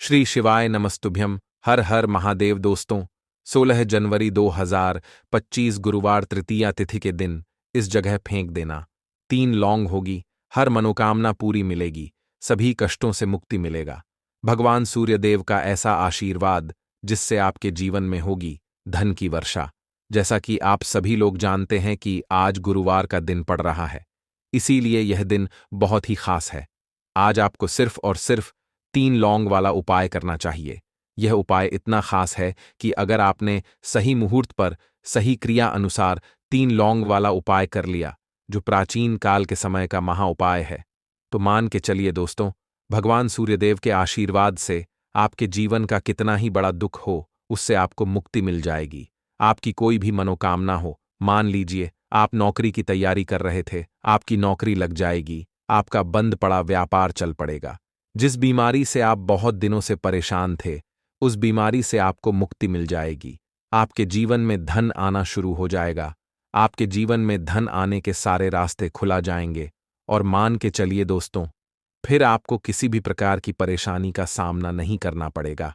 श्री शिवाय नमस्तुभ्यम। हर हर महादेव। दोस्तों, 16 जनवरी 2025 गुरुवार तृतीया तिथि के दिन इस जगह फेंक देना। 3 लौंग होगी, हर मनोकामना पूरी मिलेगी, सभी कष्टों से मुक्ति मिलेगा। भगवान सूर्यदेव का ऐसा आशीर्वाद जिससे आपके जीवन में होगी धन की वर्षा। जैसा कि आप सभी लोग जानते हैं कि आज गुरुवार का दिन पड़ रहा है, इसीलिए यह दिन बहुत ही खास है। आज आपको सिर्फ और सिर्फ 3 लौंग वाला उपाय करना चाहिए। यह उपाय इतना खास है कि अगर आपने सही मुहूर्त पर सही क्रिया अनुसार 3 लौंग वाला उपाय कर लिया, जो प्राचीन काल के समय का महा उपाय है, तो मान के चलिए दोस्तों, भगवान सूर्यदेव के आशीर्वाद से आपके जीवन का कितना ही बड़ा दुख हो, उससे आपको मुक्ति मिल जाएगी। आपकी कोई भी मनोकामना हो, मान लीजिए आप नौकरी की तैयारी कर रहे थे, आपकी नौकरी लग जाएगी, आपका बंद पड़ा व्यापार चल पड़ेगा। जिस बीमारी से आप बहुत दिनों से परेशान थे, उस बीमारी से आपको मुक्ति मिल जाएगी। आपके जीवन में धन आना शुरू हो जाएगा। आपके जीवन में धन आने के सारे रास्ते खुला जाएंगे और मान के चलिए दोस्तों, फिर आपको किसी भी प्रकार की परेशानी का सामना नहीं करना पड़ेगा।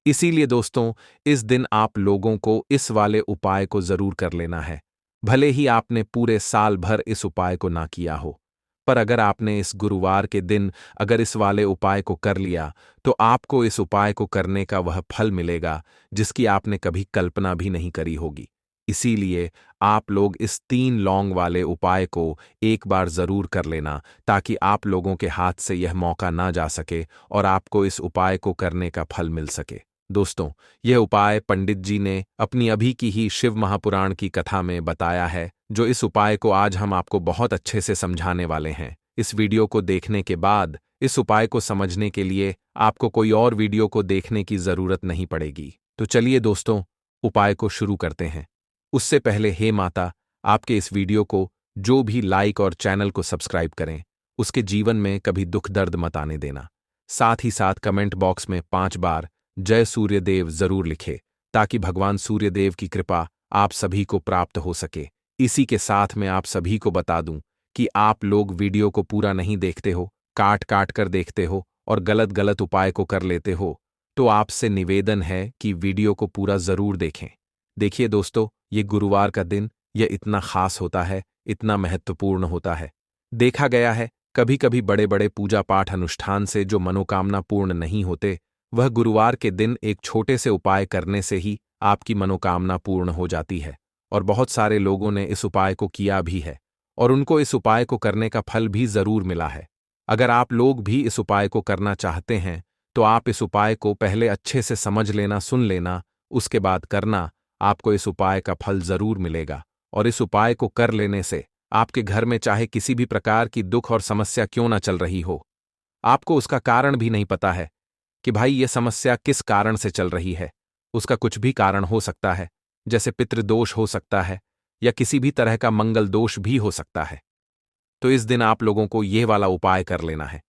इसीलिए दोस्तों, इस दिन आप लोगों को इस वाले उपाय को जरूर कर लेना है। भले ही आपने पूरे साल भर इस उपाय को ना किया हो, पर अगर आपने इस गुरुवार के दिन अगर इस वाले उपाय को कर लिया, तो आपको इस उपाय को करने का वह फल मिलेगा जिसकी आपने कभी कल्पना भी नहीं करी होगी। इसीलिए आप लोग इस 3 लौंग वाले उपाय को एक बार जरूर कर लेना, ताकि आप लोगों के हाथ से यह मौका ना जा सके और आपको इस उपाय को करने का फल मिल सके। दोस्तों, यह उपाय पंडित जी ने अपनी अभी की ही शिव महापुराण की कथा में बताया है, जो इस उपाय को आज हम आपको बहुत अच्छे से समझाने वाले हैं। इस वीडियो को देखने के बाद इस उपाय को समझने के लिए आपको कोई और वीडियो को देखने की जरूरत नहीं पड़ेगी। तो चलिए दोस्तों, उपाय को शुरू करते हैं। उससे पहले हे माता, आपके इस वीडियो को जो भी लाइक और चैनल को सब्सक्राइब करें, उसके जीवन में कभी दुख दर्द मत आने देना। साथ ही साथ कमेंट बॉक्स में 5 बार जय सूर्यदेव जरूर लिखे, ताकि भगवान सूर्यदेव की कृपा आप सभी को प्राप्त हो सके। इसी के साथ मैं आप सभी को बता दूं कि आप लोग वीडियो को पूरा नहीं देखते हो, काट काट कर देखते हो और गलत गलत उपाय को कर लेते हो, तो आपसे निवेदन है कि वीडियो को पूरा जरूर देखें। देखिए दोस्तों, ये गुरुवार का दिन यह इतना खास होता है, इतना महत्वपूर्ण होता है। देखा गया है कभी कभी बड़े बड़े पूजा पाठ अनुष्ठान से जो मनोकामना पूर्ण नहीं होते, वह गुरुवार के दिन एक छोटे से उपाय करने से ही आपकी मनोकामना पूर्ण हो जाती है। और बहुत सारे लोगों ने इस उपाय को किया भी है और उनको इस उपाय को करने का फल भी जरूर मिला है। अगर आप लोग भी इस उपाय को करना चाहते हैं, तो आप इस उपाय को पहले अच्छे से समझ लेना, सुन लेना, उसके बाद करना। आपको इस उपाय का फल जरूर मिलेगा और इस उपाय को कर लेने से आपके घर में चाहे किसी भी प्रकार की दुख और समस्या क्यों ना चल रही हो, आपको उसका कारण भी नहीं पता है कि भाई ये समस्या किस कारण से चल रही है। उसका कुछ भी कारण हो सकता है, जैसे पितृदोष हो सकता है या किसी भी तरह का मंगल दोष भी हो सकता है। तो इस दिन आप लोगों को यह वाला उपाय कर लेना है।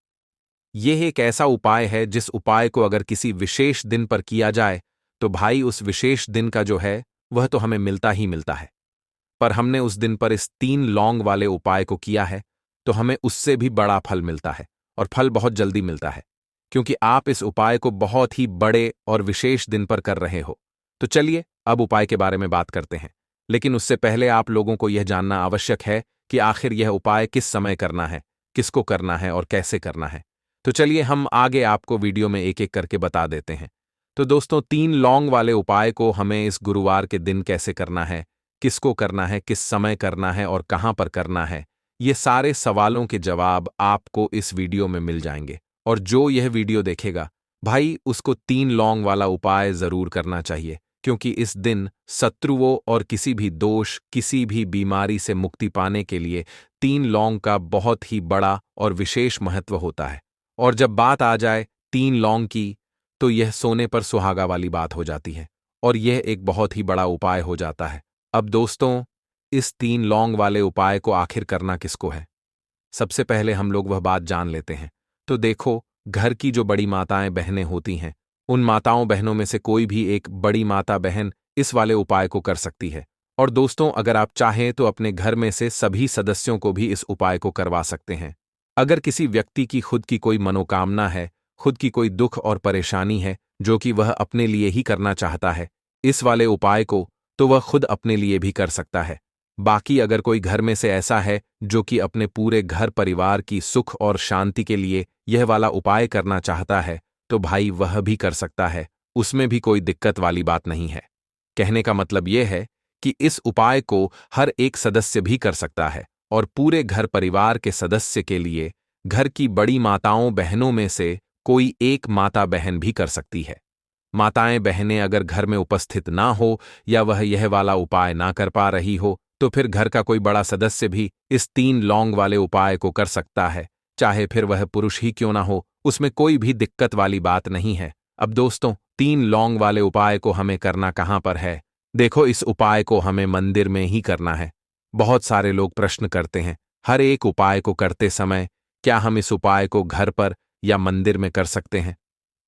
यह एक ऐसा उपाय है जिस उपाय को अगर किसी विशेष दिन पर किया जाए, तो भाई उस विशेष दिन का जो है वह तो हमें मिलता ही मिलता है। पर हमने उस दिन पर इस 3 लौंग वाले उपाय को किया है, तो हमें उससे भी बड़ा फल मिलता है और फल बहुत जल्दी मिलता है, क्योंकि आप इस उपाय को बहुत ही बड़े और विशेष दिन पर कर रहे हो। तो चलिए अब उपाय के बारे में बात करते हैं, लेकिन उससे पहले आप लोगों को यह जानना आवश्यक है कि आखिर यह उपाय किस समय करना है, किसको करना है और कैसे करना है। तो चलिए हम आगे आपको वीडियो में एक एक करके बता देते हैं। तो दोस्तों, 3 लौंग वाले उपाय को हमें इस गुरुवार के दिन कैसे करना है, किसको करना है, किस समय करना है और कहां पर करना है, ये सारे सवालों के जवाब आपको इस वीडियो में मिल जाएंगे। और जो यह वीडियो देखेगा भाई, उसको 3 लौंग वाला उपाय जरूर करना चाहिए, क्योंकि इस दिन शत्रुओं और किसी भी दोष, किसी भी बीमारी से मुक्ति पाने के लिए 3 लौंग का बहुत ही बड़ा और विशेष महत्व होता है। और जब बात आ जाए 3 लौंग की, तो यह सोने पर सुहागा वाली बात हो जाती है और यह एक बहुत ही बड़ा उपाय हो जाता है। अब दोस्तों, इस 3 लौंग वाले उपाय को आखिर करना किसको है, सबसे पहले हम लोग वह बात जान लेते हैं। तो देखो, घर की जो बड़ी माताएं बहनें होती हैं, उन माताओं बहनों में से कोई भी एक बड़ी माता बहन इस वाले उपाय को कर सकती है। और दोस्तों, अगर आप चाहें तो अपने घर में से सभी सदस्यों को भी इस उपाय को करवा सकते हैं। अगर किसी व्यक्ति की खुद की कोई मनोकामना है, खुद की कोई दुख और परेशानी है जो कि वह अपने लिए ही करना चाहता है, इस वाले उपाय को तो वह खुद अपने लिए भी कर सकता है। बाकी अगर कोई घर में से ऐसा है जो कि अपने पूरे घर परिवार की सुख और शांति के लिए यह वाला उपाय करना चाहता है, तो भाई वह भी कर सकता है, उसमें भी कोई दिक्कत वाली बात नहीं है। कहने का मतलब यह है कि इस उपाय को हर एक सदस्य भी कर सकता है और पूरे घर परिवार के सदस्य के लिए घर की बड़ी माताओं बहनों में से कोई एक माता बहन भी कर सकती है। माताएं बहनें अगर घर में उपस्थित ना हो या वह यह वाला उपाय ना कर पा रही हो, तो फिर घर का कोई बड़ा सदस्य भी इस 3 लौंग वाले उपाय को कर सकता है, चाहे फिर वह पुरुष ही क्यों ना हो, उसमें कोई भी दिक्कत वाली बात नहीं है। अब दोस्तों, 3 लौंग वाले उपाय को हमें करना कहाँ पर है? देखो, इस उपाय को हमें मंदिर में ही करना है। बहुत सारे लोग प्रश्न करते हैं, हर एक उपाय को करते समय क्या हम इस उपाय को घर पर या मंदिर में कर सकते हैं?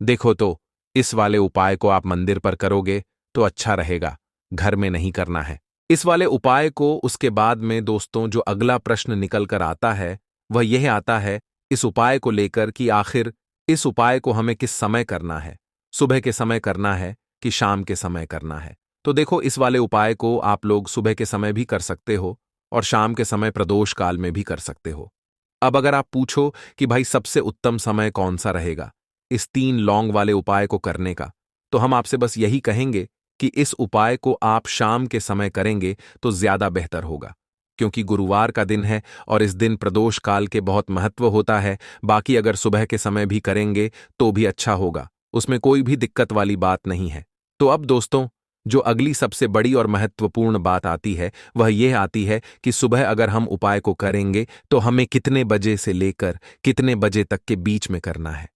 देखो तो, इस वाले उपाय को आप मंदिर पर करोगे तो अच्छा रहेगा, घर में नहीं करना है। इस वाले उपाय को उसके बाद में दोस्तों जो अगला प्रश्न निकल कर आता है, वह यह आता है इस उपाय को लेकर कि आखिर इस उपाय को हमें किस समय करना है? सुबह के समय करना है कि शाम के समय करना है? तो देखो, इस वाले उपाय को आप लोग सुबह के समय भी कर सकते हो और शाम के समय प्रदोष काल में भी कर सकते हो। अब अगर आप पूछो कि भाई सबसे उत्तम समय कौन सा रहेगा इस 3 लौंग वाले उपाय को करने का, तो हम आपसे बस यही कहेंगे कि इस उपाय को आप शाम के समय करेंगे तो ज्यादा बेहतर होगा, क्योंकि गुरुवार का दिन है और इस दिन प्रदोष काल के बहुत महत्व होता है। बाकी अगर सुबह के समय भी करेंगे तो भी अच्छा होगा, उसमें कोई भी दिक्कत वाली बात नहीं है। तो अब दोस्तों, जो अगली सबसे बड़ी और महत्वपूर्ण बात आती है वह यह आती है कि सुबह अगर हम उपाय को करेंगे तो हमें कितने बजे से लेकर कितने बजे तक के बीच में करना है,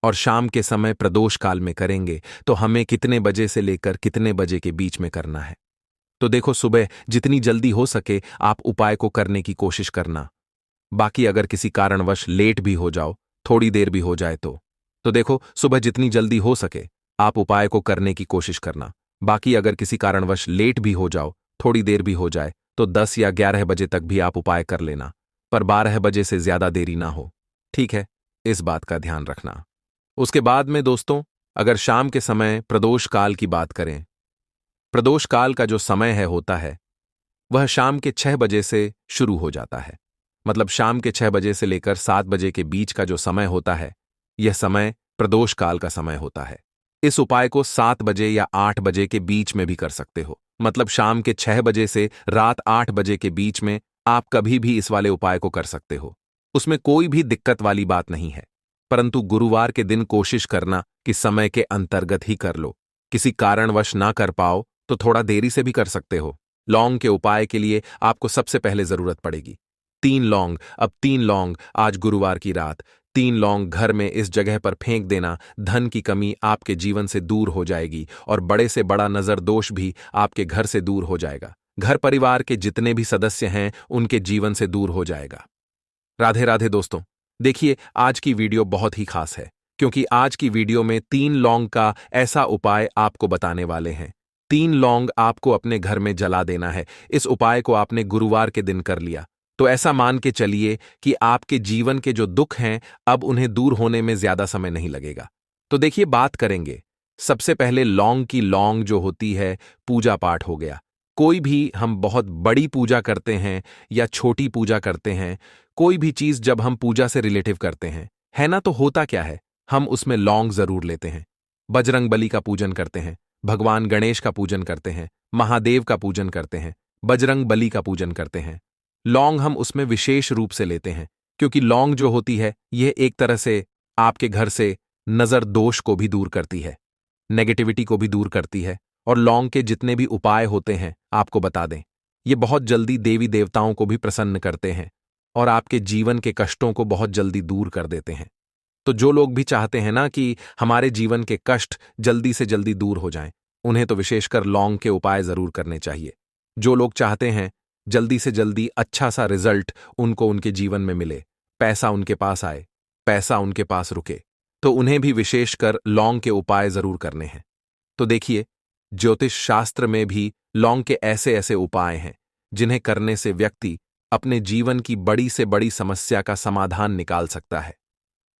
और शाम के समय प्रदोष काल में करेंगे तो हमें कितने बजे से लेकर कितने बजे के बीच में करना है। तो देखो, सुबह जितनी जल्दी हो सके आप उपाय को करने की कोशिश करना। बाकी अगर किसी कारणवश लेट भी हो जाओ, थोड़ी देर भी हो जाए तो देखो, सुबह जितनी जल्दी हो सके आप उपाय को करने की कोशिश करना। बाकी अगर किसी कारणवश लेट भी हो जाओ, थोड़ी देर भी हो जाए, तो 10 या 11 बजे तक भी आप उपाय कर लेना, पर 12 बजे से ज्यादा देरी ना हो। ठीक है, इस बात का ध्यान रखना। उसके बाद में दोस्तों, अगर शाम के समय प्रदोष काल की बात करें, प्रदोष काल का जो समय होता है वह शाम के 6 बजे से शुरू हो जाता है। मतलब शाम के 6 बजे से लेकर 7 बजे के बीच का जो समय होता है, यह समय प्रदोष काल का समय होता है। इस उपाय को 7 बजे या 8 बजे के बीच में भी कर सकते हो। मतलब शाम के 6 बजे से रात 8 बजे के बीच में आप कभी भी इस वाले उपाय को कर सकते हो, उसमें कोई भी दिक्कत वाली बात नहीं है। परंतु गुरुवार के दिन कोशिश करना कि समय के अंतर्गत ही कर लो। किसी कारणवश ना कर पाओ तो थोड़ा देरी से भी कर सकते हो। लौंग के उपाय के लिए आपको सबसे पहले जरूरत पड़ेगी 3 लौंग। अब 3 लौंग आज गुरुवार की रात 3 लौंग घर में इस जगह पर फेंक देना। धन की कमी आपके जीवन से दूर हो जाएगी और बड़े से बड़ा नजर दोष भी आपके घर से दूर हो जाएगा। घर परिवार के जितने भी सदस्य हैं उनके जीवन से दूर हो जाएगा। राधे राधे दोस्तों। देखिए, आज की वीडियो बहुत ही खास है, क्योंकि आज की वीडियो में 3 लौंग का ऐसा उपाय आपको बताने वाले हैं। 3 लौंग आपको अपने घर में जला देना है। इस उपाय को आपने गुरुवार के दिन कर लिया तो ऐसा मान के चलिए कि आपके जीवन के जो दुख हैं अब उन्हें दूर होने में ज्यादा समय नहीं लगेगा। तो देखिए, बात करेंगे सबसे पहले लौंग की। लौंग जो होती है पूजा पाठ हो गया। कोई भी हम बहुत बड़ी पूजा करते हैं या छोटी पूजा करते हैं, कोई भी चीज जब हम पूजा से रिलेटिव करते हैं, है ना, तो होता क्या है, हम उसमें लौंग जरूर लेते हैं। बजरंग बली का पूजन करते हैं, भगवान गणेश का पूजन करते हैं, महादेव का पूजन करते हैं, बजरंग बली का पूजन करते हैं। लौंग हम उसमें विशेष रूप से लेते हैं, क्योंकि लौंग जो होती है यह एक तरह से आपके घर से नजर दोष को भी दूर करती है, नेगेटिविटी को भी दूर करती है। और लौंग के जितने भी उपाय होते हैं आपको बता दें, ये बहुत जल्दी देवी देवताओं को भी प्रसन्न करते हैं और आपके जीवन के कष्टों को बहुत जल्दी दूर कर देते हैं। तो जो लोग भी चाहते हैं ना कि हमारे जीवन के कष्ट जल्दी से जल्दी दूर हो जाएं, उन्हें तो विशेषकर लौंग के उपाय जरूर करने चाहिए। जो लोग चाहते हैं जल्दी से जल्दी अच्छा सा रिजल्ट उनको उनके जीवन में मिले, पैसा उनके पास आए, पैसा उनके पास रुके, तो उन्हें भी विशेषकर लौंग के उपाय जरूर करने हैं। तो देखिए, ज्योतिष शास्त्र में भी लौंग के ऐसे ऐसे उपाय हैं जिन्हें करने से व्यक्ति अपने जीवन की बड़ी से बड़ी समस्या का समाधान निकाल सकता है।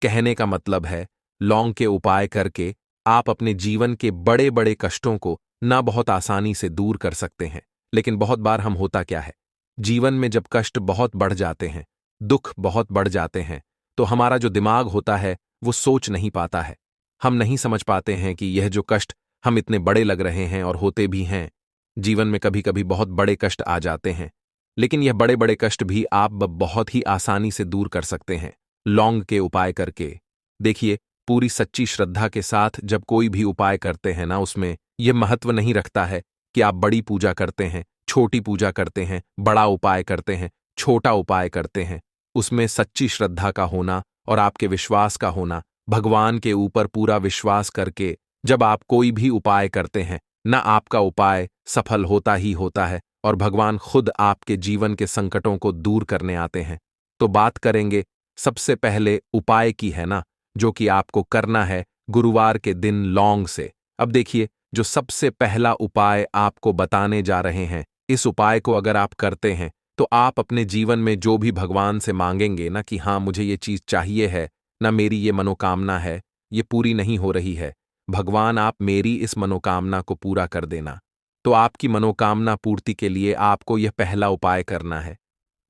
कहने का मतलब है, लौंग के उपाय करके आप अपने जीवन के बड़े बड़े कष्टों को ना बहुत आसानी से दूर कर सकते हैं। लेकिन बहुत बार हम होता क्या है, जीवन में जब कष्ट बहुत बढ़ जाते हैं, दुख बहुत बढ़ जाते हैं, तो हमारा जो दिमाग होता है वो सोच नहीं पाता है। हम नहीं समझ पाते हैं कि यह जो कष्ट हम इतने बड़े लग रहे हैं और होते भी हैं। जीवन में कभी कभी बहुत बड़े कष्ट आ जाते हैं, लेकिन यह बड़े बड़े कष्ट भी आप बहुत ही आसानी से दूर कर सकते हैं लौंग के उपाय करके। देखिए, पूरी सच्ची श्रद्धा के साथ जब कोई भी उपाय करते हैं ना, उसमें यह महत्व नहीं रखता है कि आप बड़ी पूजा करते हैं, छोटी पूजा करते हैं, बड़ा उपाय करते हैं, छोटा उपाय करते हैं। उसमें सच्ची श्रद्धा का होना और आपके विश्वास का होना, भगवान के ऊपर पूरा विश्वास करके जब आप कोई भी उपाय करते हैं ना, आपका उपाय सफल होता ही होता है और भगवान खुद आपके जीवन के संकटों को दूर करने आते हैं। तो बात करेंगे सबसे पहले उपाय की, है ना, जो कि आपको करना है गुरुवार के दिन लौंग से। अब देखिए, जो सबसे पहला उपाय आपको बताने जा रहे हैं, इस उपाय को अगर आप करते हैं तो आप अपने जीवन में जो भी भगवान से मांगेंगे ना कि हाँ मुझे ये चीज चाहिए है, ना मेरी ये मनोकामना है, ये पूरी नहीं हो रही है, भगवान आप मेरी इस मनोकामना को पूरा कर देना। तो आपकी मनोकामना पूर्ति के लिए आपको यह पहला उपाय करना है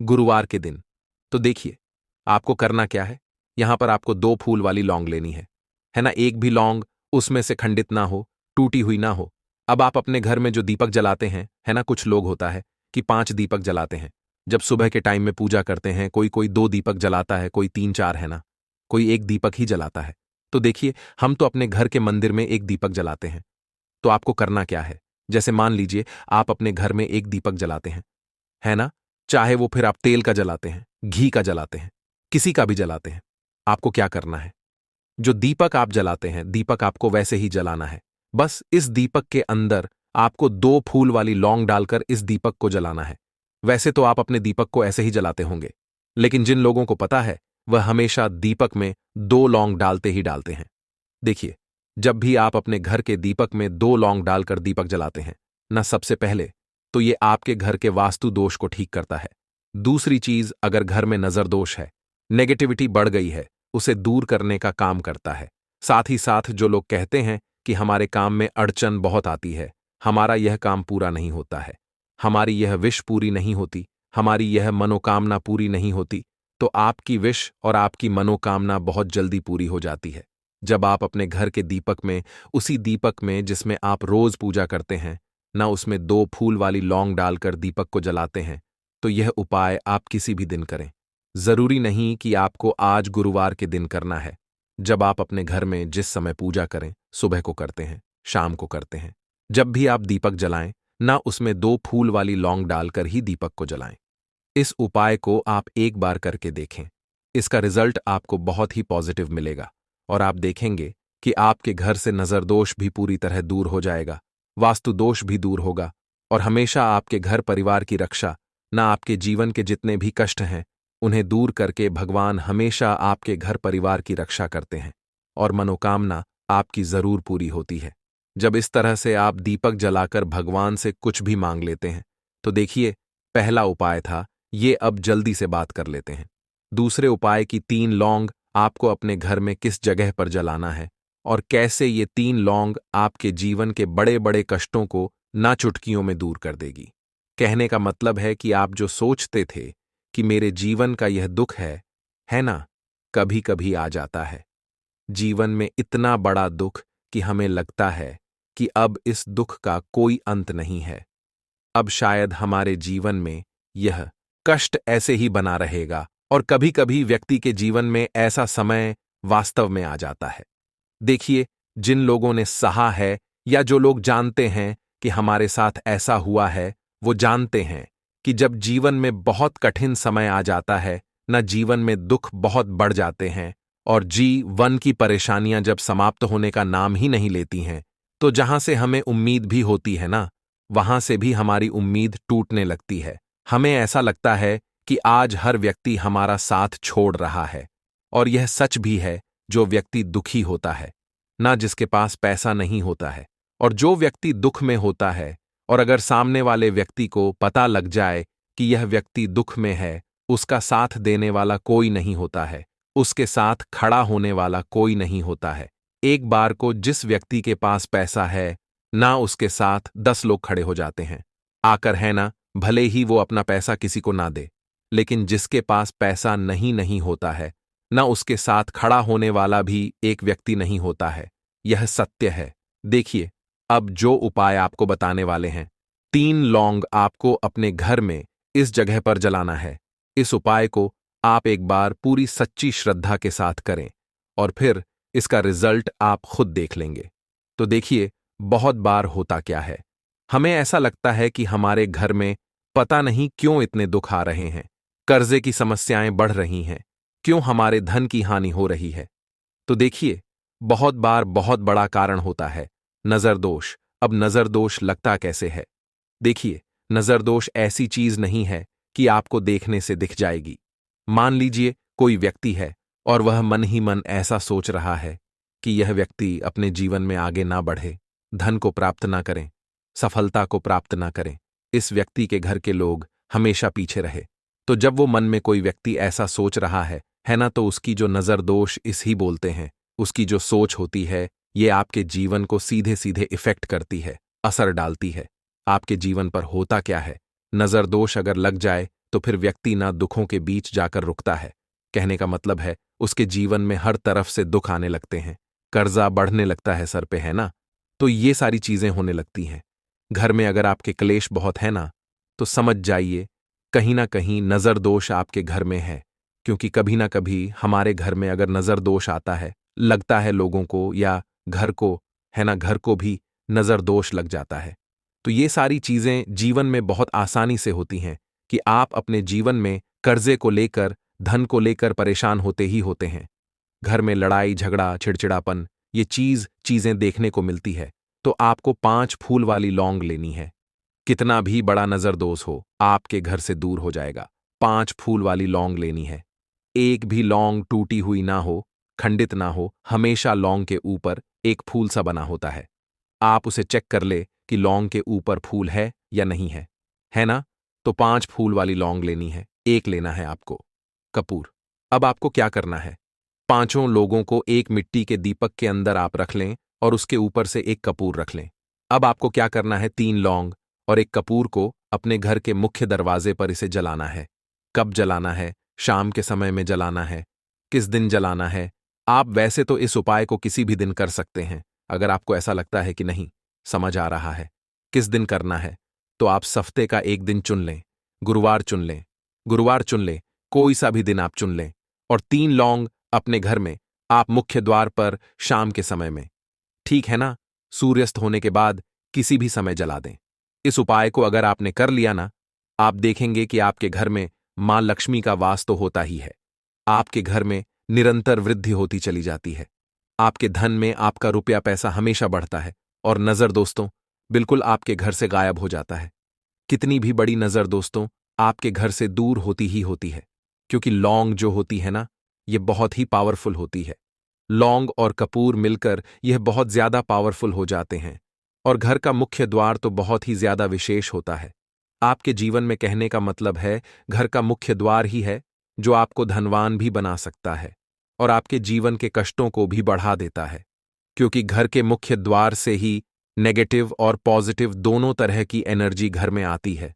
गुरुवार के दिन। तो देखिए, आपको करना क्या है, यहां पर आपको 2 फूल वाली लौंग लेनी है ना। एक भी लौंग उसमें से खंडित ना हो, टूटी हुई ना हो। अब आप अपने घर में जो दीपक जलाते हैं, है ना, कुछ लोग होता है कि 5 दीपक जलाते हैं जब सुबह के टाइम में पूजा करते हैं। कोई कोई 2 दीपक जलाता है, कोई 3-4, है ना, कोई 1 दीपक ही जलाता है। तो देखिए, हम तो अपने घर के मंदिर में 1 दीपक जलाते हैं। तो आपको करना क्या है, जैसे मान लीजिए आप अपने घर में 1 दीपक जलाते हैं, है ना, चाहे वो फिर आप तेल का जलाते हैं, घी का जलाते हैं, किसी का भी जलाते हैं। आपको क्या करना है, जो दीपक आप जलाते हैं, दीपक आपको वैसे ही जलाना है। बस इस दीपक के अंदर आपको 2 फूल वाली लौंग डालकर इस दीपक को जलाना है। वैसे तो आप अपने दीपक को ऐसे ही जलाते होंगे, लेकिन जिन लोगों को पता है वह हमेशा दीपक में 2 लौंग डालते ही डालते हैं। देखिए, जब भी आप अपने घर के दीपक में 2 लौंग डालकर दीपक जलाते हैं ना, सबसे पहले तो ये आपके घर के वास्तु दोष को ठीक करता है। दूसरी चीज, अगर घर में नजर दोष है, नेगेटिविटी बढ़ गई है, उसे दूर करने का काम करता है। साथ ही साथ जो लोग कहते हैं कि हमारे काम में अड़चन बहुत आती है, हमारा यह काम पूरा नहीं होता है, हमारी यह विश पूरी नहीं होती, हमारी यह मनोकामना पूरी नहीं होती, तो आपकी विश और आपकी मनोकामना बहुत जल्दी पूरी हो जाती है जब आप अपने घर के दीपक में, उसी दीपक में जिसमें आप रोज पूजा करते हैं ना, उसमें 2 फूल वाली लौंग डालकर दीपक को जलाते हैं। तो यह उपाय आप किसी भी दिन करें। जरूरी नहीं कि आपको आज गुरुवार के दिन करना है। जब आप अपने घर में जिस समय पूजा करें, सुबह को करते हैं, शाम को करते हैं, जब भी आप दीपक जलाएं ना, उसमें 2 फूल वाली लौंग डालकर ही दीपक को जलाएं। इस उपाय को आप एक बार करके देखें, इसका रिजल्ट आपको बहुत ही पॉजिटिव मिलेगा और आप देखेंगे कि आपके घर से नजर दोष भी पूरी तरह दूर हो जाएगा, वास्तु दोष भी दूर होगा और हमेशा आपके घर परिवार की रक्षा, ना आपके जीवन के जितने भी कष्ट हैं उन्हें दूर करके भगवान हमेशा आपके घर परिवार की रक्षा करते हैं और मनोकामना आपकी जरूर पूरी होती है। जब इस तरह से आप दीपक जलाकर भगवान से कुछ भी मांग लेते हैं, तो देखिए, पहला उपाय था ये, अब जल्दी से बात कर लेते हैं। दूसरे उपाय की 3 लौंग आपको अपने घर में किस जगह पर जलाना है और कैसे ये 3 लौंग आपके जीवन के बड़े बड़े कष्टों को ना चुटकियों में दूर कर देगी। कहने का मतलब है कि आप जो सोचते थे कि मेरे जीवन का यह दुख है ना, कभी कभी आ जाता है जीवन में इतना बड़ा दुख कि हमें लगता है कि अब इस दुख का कोई अंत नहीं है, अब शायद हमारे जीवन में यह कष्ट ऐसे ही बना रहेगा। और कभी कभी व्यक्ति के जीवन में ऐसा समय वास्तव में आ जाता है। देखिए, जिन लोगों ने सहा है या जो लोग जानते हैं कि हमारे साथ ऐसा हुआ है, वो जानते हैं कि जब जीवन में बहुत कठिन समय आ जाता है ना, जीवन में दुख बहुत बढ़ जाते हैं और जीवन की परेशानियां जब समाप्त होने का नाम ही नहीं लेती हैं, तो जहां से हमें उम्मीद भी होती है ना, वहां से भी हमारी उम्मीद टूटने लगती है। हमें ऐसा लगता है कि आज हर व्यक्ति हमारा साथ छोड़ रहा है और यह सच भी है। जो व्यक्ति दुखी होता है ना, जिसके पास पैसा नहीं होता है, और जो व्यक्ति दुख में होता है, और अगर सामने वाले व्यक्ति को पता लग जाए कि यह व्यक्ति दुख में है, उसका साथ देने वाला कोई नहीं होता है, उसके साथ खड़ा होने वाला कोई नहीं होता है। एक बार को जिस व्यक्ति के पास पैसा है, ना उसके साथ 10 लोग खड़े हो जाते हैं आकर, है ना। भले ही वो अपना पैसा किसी को ना दे, लेकिन जिसके पास पैसा नहीं होता है, ना उसके साथ खड़ा होने वाला भी एक व्यक्ति नहीं होता है। यह सत्य है। देखिए, अब जो उपाय आपको बताने वाले हैं, 3 लौंग आपको अपने घर में इस जगह पर जलाना है। इस उपाय को आप एक बार पूरी सच्ची श्रद्धा के साथ करें और फिर इसका रिजल्ट आप खुद देख लेंगे। तो देखिए, बहुत बार होता क्या है, हमें ऐसा लगता है कि हमारे घर में पता नहीं क्यों इतने दुख आ रहे हैं, कर्जे की समस्याएं बढ़ रही हैं, क्यों हमारे धन की हानि हो रही है। तो देखिए, बहुत बार बहुत बड़ा कारण होता है नजर दोष। अब नजर दोष लगता कैसे है? देखिए, नजर दोष ऐसी चीज नहीं है कि आपको देखने से दिख जाएगी। मान लीजिए कोई व्यक्ति है और वह मन ही मन ऐसा सोच रहा है कि यह व्यक्ति अपने जीवन में आगे ना बढ़े, धन को प्राप्त ना करें, सफलता को प्राप्त ना करें, इस व्यक्ति के घर के लोग हमेशा पीछे रहे। तो जब वो मन में कोई व्यक्ति ऐसा सोच रहा है ना, तो उसकी जो नजर दोष इस ही बोलते हैं, उसकी जो सोच होती है, ये आपके जीवन को सीधे सीधे इफेक्ट करती है, असर डालती है। आपके जीवन पर होता क्या है, नजर दोष अगर लग जाए तो फिर व्यक्ति ना दुखों के बीच जाकर रुकता है। कहने का मतलब है, उसके जीवन में हर तरफ से दुख आने लगते हैं, कर्जा बढ़ने लगता है सर पे, है ना। तो ये सारी चीजें होने लगती हैं। घर में अगर आपके क्लेश बहुत है ना, तो समझ जाइए कहीं ना कहीं नजर दोष आपके घर में है। क्योंकि कभी ना कभी हमारे घर में अगर नजर दोष आता है, लगता है लोगों को या घर को, है ना, घर को भी नजर दोष लग जाता है। तो ये सारी चीजें जीवन में बहुत आसानी से होती हैं कि आप अपने जीवन में कर्जे को लेकर, धन को लेकर परेशान होते ही होते हैं। घर में लड़ाई झगड़ा, चिड़चिड़ापन, ये चीजें देखने को मिलती है। तो आपको 5 फूल वाली लौंग लेनी है। कितना भी बड़ा नजरदोष हो, आपके घर से दूर हो जाएगा। 5 फूल वाली लौंग लेनी है। एक भी लौंग टूटी हुई ना हो, खंडित ना हो, हमेशा लौंग के ऊपर एक फूल सा बना होता है। आप उसे चेक कर ले कि लौंग के ऊपर फूल है या नहीं है ना। तो 5 फूल वाली लौंग लेनी है। एक लेना है आपको कपूर। अब आपको क्या करना है, पांचों लोगों को एक मिट्टी के दीपक के अंदर आप रख लें और उसके ऊपर से एक कपूर रख लें। अब आपको क्या करना है, 3 लौंग और एक कपूर को अपने घर के मुख्य दरवाजे पर इसे जलाना है। कब जलाना है? शाम के समय में जलाना है। किस दिन जलाना है? आप वैसे तो इस उपाय को किसी भी दिन कर सकते हैं। अगर आपको ऐसा लगता है कि नहीं समझ आ रहा है किस दिन करना है, तो आप हफ्ते का एक दिन चुन लें। गुरुवार चुन लें, गुरुवार चुन लें, कोई सा भी दिन आप चुन लें। और 3 लौंग अपने घर में आप मुख्य द्वार पर शाम के समय में, ठीक है ना, सूर्यास्त होने के बाद किसी भी समय जला दें। इस उपाय को अगर आपने कर लिया ना, आप देखेंगे कि आपके घर में मां लक्ष्मी का वास तो होता ही है। आपके घर में निरंतर वृद्धि होती चली जाती है। आपके धन में आपका रुपया पैसा हमेशा बढ़ता है और नजर दोस्तों बिल्कुल आपके घर से गायब हो जाता है। कितनी भी बड़ी नजर दोस्तों आपके घर से दूर होती ही होती है। क्योंकि लौंग जो होती है ना, ये बहुत ही पावरफुल होती है। लौंग और कपूर मिलकर यह बहुत ज्यादा पावरफुल हो जाते हैं। और घर का मुख्य द्वार तो बहुत ही ज्यादा विशेष होता है। आपके जीवन में, कहने का मतलब है, घर का मुख्य द्वार ही है जो आपको धनवान भी बना सकता है और आपके जीवन के कष्टों को भी बढ़ा देता है। क्योंकि घर के मुख्य द्वार से ही नेगेटिव और पॉजिटिव दोनों तरह की एनर्जी घर में आती है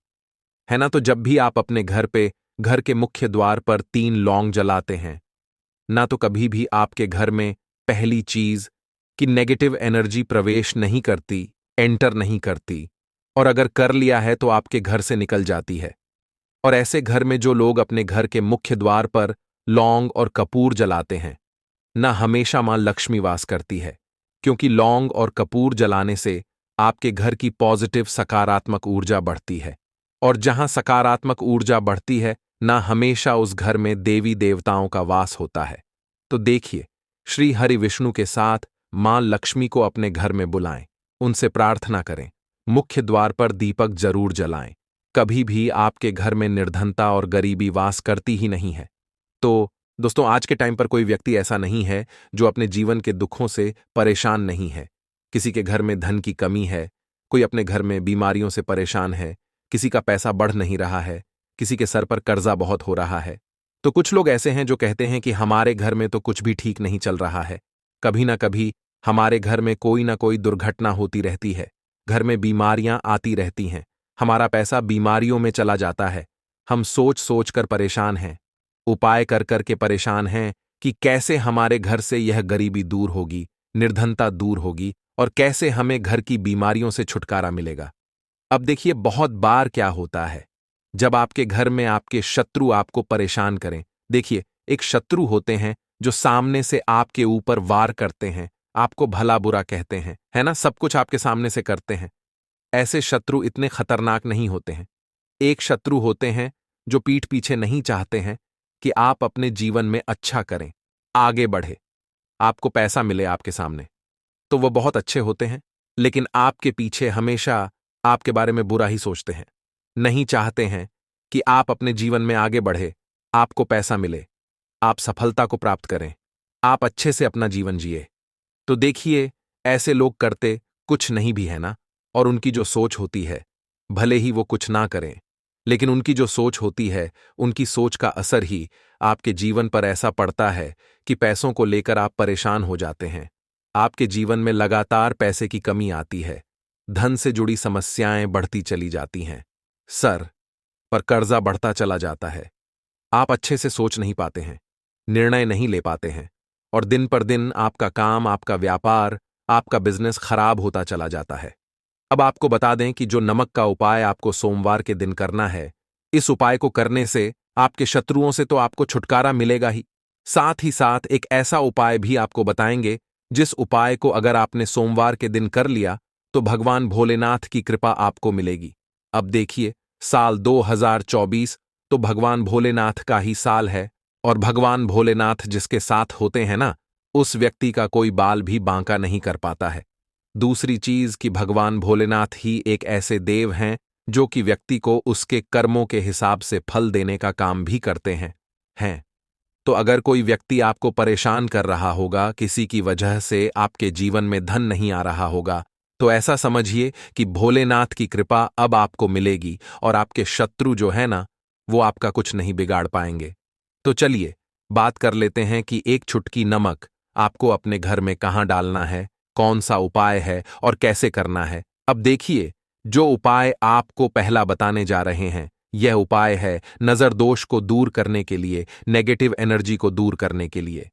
ना। तो जब भी आप अपने घर पे, घर के मुख्य द्वार पर 3 लौंग जलाते हैं ना, तो कभी भी आपके घर में पहली चीज कि नेगेटिव एनर्जी प्रवेश नहीं करती, एंटर नहीं करती, और अगर कर लिया है तो आपके घर से निकल जाती है। और ऐसे घर में जो लोग अपने घर के मुख्य द्वार पर लौंग और कपूर जलाते हैं ना, हमेशा मां लक्ष्मी वास करती है। क्योंकि लौंग और कपूर जलाने से आपके घर की पॉजिटिव सकारात्मक ऊर्जा बढ़ती है। और जहां सकारात्मक ऊर्जा बढ़ती है ना, हमेशा उस घर में देवी देवताओं का वास होता है। तो देखिए, श्री हरि विष्णु के साथ मां लक्ष्मी को अपने घर में बुलाएं, उनसे प्रार्थना करें, मुख्य द्वार पर दीपक जरूर जलाएं। कभी भी आपके घर में निर्धनता और गरीबी वास करती ही नहीं है। तो दोस्तों, आज के टाइम पर कोई व्यक्ति ऐसा नहीं है जो अपने जीवन के दुखों से परेशान नहीं है। किसी के घर में धन की कमी है, कोई अपने घर में बीमारियों से परेशान है, किसी का पैसा बढ़ नहीं रहा है, किसी के सर पर कर्जा बहुत हो रहा है। तो कुछ लोग ऐसे हैं जो कहते हैं कि हमारे घर में तो कुछ भी ठीक नहीं चल रहा है। कभी ना कभी हमारे घर में कोई ना कोई दुर्घटना होती रहती है। घर में बीमारियां आती रहती हैं। हमारा पैसा बीमारियों में चला जाता है। हम सोच सोच कर परेशान हैं। उपाय कर कर के परेशान हैं कि कैसे हमारे घर से यह गरीबी दूर होगी, निर्धनता दूर होगी और कैसे हमें घर की बीमारियों से छुटकारा मिलेगा। अब देखिए, बहुत बार क्या होता है जब आपके घर में आपके शत्रु आपको परेशान करें। देखिए, एक शत्रु होते हैं जो सामने से आपके ऊपर वार करते हैं, आपको भला बुरा कहते हैं, है ना, सब कुछ आपके सामने से करते हैं। ऐसे शत्रु इतने खतरनाक नहीं होते हैं। एक शत्रु होते हैं जो पीठ पीछे नहीं चाहते हैं कि आप अपने जीवन में अच्छा करें, आगे बढ़े, आपको पैसा मिले आपके सामने। तो वो बहुत अच्छे होते हैं, लेकिन आपके पीछे हमेशा आपके बारे में बुरा ही सोचते हैं। नहीं चाहते हैं कि आप अपने जीवन में आगे बढ़े, आपको पैसा मिले, आप सफलता को प्राप्त करें, आप अच्छे से अपना जीवन जिए। तो देखिए, ऐसे लोग करते कुछ नहीं भी है ना, और उनकी जो सोच होती है, भले ही वो कुछ ना करें, लेकिन उनकी जो सोच होती है, उनकी सोच का असर ही आपके जीवन पर ऐसा पड़ता है कि पैसों को लेकर आप परेशान हो जाते हैं। आपके जीवन में लगातार पैसे की कमी आती है। धन से जुड़ी समस्याएं बढ़ती चली जाती हैं। सर पर कर्जा बढ़ता चला जाता है। आप अच्छे से सोच नहीं पाते हैं, निर्णय नहीं ले पाते हैं, और दिन पर दिन आपका काम, आपका व्यापार, आपका बिजनेस खराब होता चला जाता है। अब आपको बता दें कि जो नमक का उपाय आपको सोमवार के दिन करना है, इस उपाय को करने से आपके शत्रुओं से तो आपको छुटकारा मिलेगा ही, साथ ही साथ एक ऐसा उपाय भी आपको बताएंगे जिस उपाय को अगर आपने सोमवार के दिन कर लिया तो भगवान भोलेनाथ की कृपा आपको मिलेगी। अब देखिए, साल 2024 तो भगवान भोलेनाथ का ही साल है, और भगवान भोलेनाथ जिसके साथ होते हैं ना, उस व्यक्ति का कोई बाल भी बांका नहीं कर पाता है। दूसरी चीज कि भगवान भोलेनाथ ही एक ऐसे देव हैं जो कि व्यक्ति को उसके कर्मों के हिसाब से फल देने का काम भी करते हैं। तो अगर कोई व्यक्ति आपको परेशान कर रहा होगा, किसी की वजह से आपके जीवन में धन नहीं आ रहा होगा, तो ऐसा समझिए कि भोलेनाथ की कृपा अब आपको मिलेगी और आपके शत्रु जो है ना, वो आपका कुछ नहीं बिगाड़ पाएंगे। तो चलिए बात कर लेते हैं कि एक चुटकी नमक आपको अपने घर में कहाँ डालना है, कौन सा उपाय है और कैसे करना है। अब देखिए, जो उपाय आपको पहला बताने जा रहे हैं, यह उपाय है नजर दोष को दूर करने के लिए, नेगेटिव एनर्जी को दूर करने के लिए।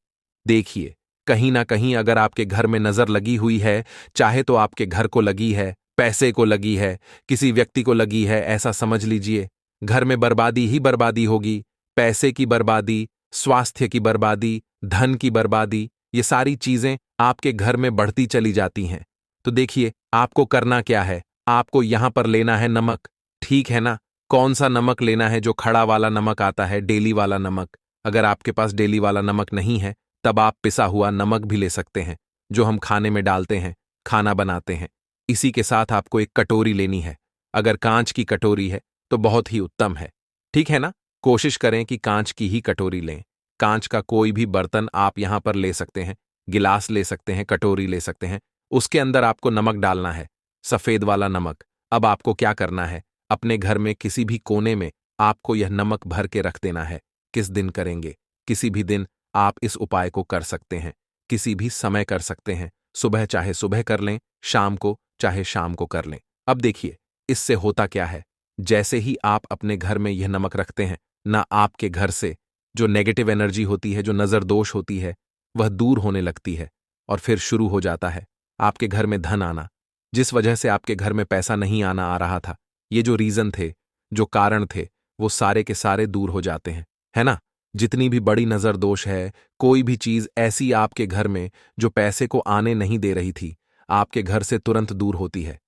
देखिए, कहीं ना कहीं अगर आपके घर में नजर लगी हुई है, चाहे तो आपके घर को लगी है, पैसे को लगी है, किसी व्यक्ति को लगी है, ऐसा समझ लीजिए, घर में बर्बादी ही बर्बादी होगी। पैसे की बर्बादी, स्वास्थ्य की बर्बादी, धन की बर्बादी, ये सारी चीजें आपके घर में बढ़ती चली जाती हैं। तो देखिए, आपको करना क्या है, आपको यहां पर लेना है नमक, ठीक है ना। कौन सा नमक लेना है? जो खड़ा वाला नमक आता है, डेली वाला नमक। अगर आपके पास डेली वाला नमक नहीं है, तब आप पिसा हुआ नमक भी ले सकते हैं, जो हम खाने में डालते हैं, खाना बनाते हैं। इसी के साथ आपको एक कटोरी लेनी है। अगर कांच की कटोरी है तो बहुत ही उत्तम है, ठीक है ना। कोशिश करें कि कांच की ही कटोरी लें। कांच का कोई भी बर्तन आप यहां पर ले सकते हैं, गिलास ले सकते हैं, कटोरी ले सकते हैं। उसके अंदर आपको नमक डालना है, सफेद वाला नमक। अब आपको क्या करना है, अपने घर में किसी भी कोने में आपको यह नमक भर के रख देना है। किस दिन करेंगे? किसी भी दिन आप इस उपाय को कर सकते हैं, किसी भी समय कर सकते हैं। सुबह चाहे सुबह कर लें, शाम को चाहे शाम को कर लें। अब देखिए, इससे होता क्या है, जैसे ही आप अपने घर में यह नमक रखते हैं ना, आपके घर से जो नेगेटिव एनर्जी होती है, जो नजर दोष होती है, वह दूर होने लगती है, और फिर शुरू हो जाता है आपके घर में धन आना। जिस वजह से आपके घर में पैसा नहीं आना आ रहा था, ये जो रीजन थे, जो कारण थे, वो सारे के सारे दूर हो जाते हैं, है ना। जितनी भी बड़ी नजर दोष है, कोई भी चीज ऐसी आपके घर में जो पैसे को आने नहीं दे रही थी, आपके घर से तुरंत दूर होती है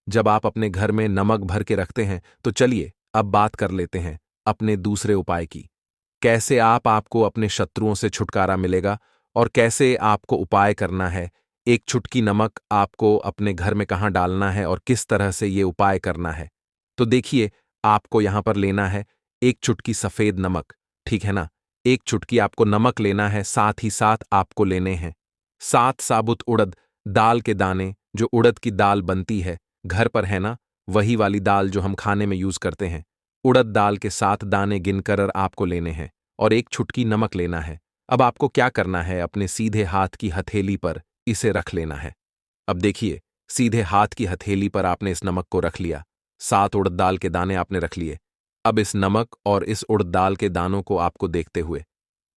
जब आप अपने घर में नमक भर के रखते हैं। तो चलिए अब बात कर लेते हैं अपने दूसरे उपाय की। कैसे आपको अपने शत्रुओं से छुटकारा मिलेगा और कैसे आपको उपाय करना है। एक चुटकी नमक आपको अपने घर में कहाँ डालना है और किस तरह से ये उपाय करना है। तो देखिए, आपको यहां पर लेना है एक चुटकी सफेद नमक, ठीक है ना। एक चुटकी आपको नमक लेना है, साथ ही साथ आपको लेने हैं 7 साबुत उड़द दाल के दाने। जो उड़द की दाल बनती है घर पर, है ना, वही वाली दाल जो हम खाने में यूज करते हैं। उड़द दाल के 7 दाने गिनकर आपको लेने हैं, और एक चुटकी नमक लेना है। अब आपको क्या करना है, अपने सीधे हाथ की हथेली पर इसे रख लेना है। अब देखिए, सीधे हाथ की हथेली पर आपने इस नमक को रख लिया। 7 उड़द दाल के दाने आपने रख लिए। अब इस नमक और इस उड़द दाल के दानों को आपको देखते हुए,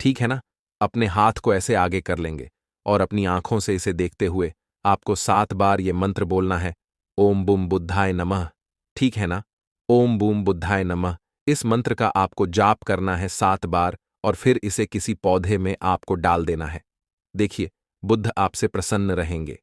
ठीक है ना, अपने हाथ को ऐसे आगे कर लेंगे और अपनी आंखों से इसे देखते हुए आपको 7 बार ये मंत्र बोलना है, ओम बुम बुद्धाय नमः। ठीक है ना, ओम बूम बुद्धाय नमः। इस मंत्र का आपको जाप करना है 7 बार और फिर इसे किसी पौधे में आपको डाल देना है। देखिए, बुद्ध आपसे प्रसन्न रहेंगे।